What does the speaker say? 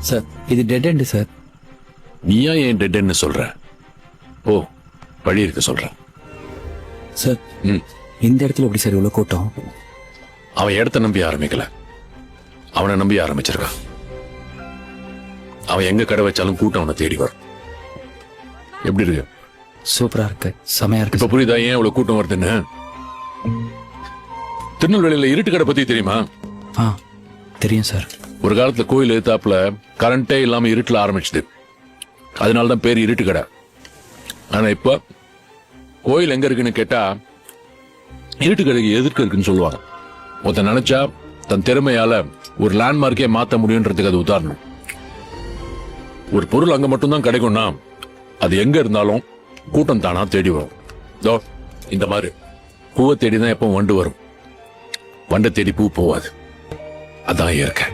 Sir இது dead end sir. நீயா ஏன் டெட்ன்னு சொல்ற? ஓ, வழி இருக்க சொல்ற. சார் இந்த இடத்துல எப்படி சார் இவ்வளவு கூட்டம்? அவன் இடத்த நம்பி ஆரம்பிக்கல, அவனை நம்பி ஆரம்பிச்சிருக்கான். அவன் எங்க கடை வச்சாலும் கூட்டம் அவனை தேடி வரும். எப்படி இருக்கு? சூப்பரா இருக்கு, செமையா இருக்கு. இப்ப புரியுதா ஏன் இவ்வளவு கூட்டம் வருதுன்னு? திருநெல்வேலியில இருட்டு கடை பத்தி தெரியுமா? தெரியும் சார். ஒரு காலத்துல கோயில் எதிர்த்தாப்புல கரண்டே இல்லாம இருட்டுல ஆரம்பிச்சது, அதனாலதான் பேர் இருட்டு கடை. ஆனா இப்ப கோயில் எங்க இருக்குன்னு கேட்டா இருட்டு கடைக்கு எதிர்க்க இருக்குன்னு சொல்லுவாங்க. ஒருத்தன் நினைச்சா தன் திறமையால ஒரு லேண்ட்மார்க்கே மாத்த முடியும்ன்றதுக்கு அது உதாரணம். ஒரு பொருள் அங்க மட்டும்தான் கிடைக்கும்னா அது எங்க இருந்தாலும் கூட்டம் தானா தேடி வரும். இந்த மாதிரி பூவை தேடிதான் எப்பவும் வண்டு வரும், வண்டை தேடி பூ போவாது. அதான் இயற்கை.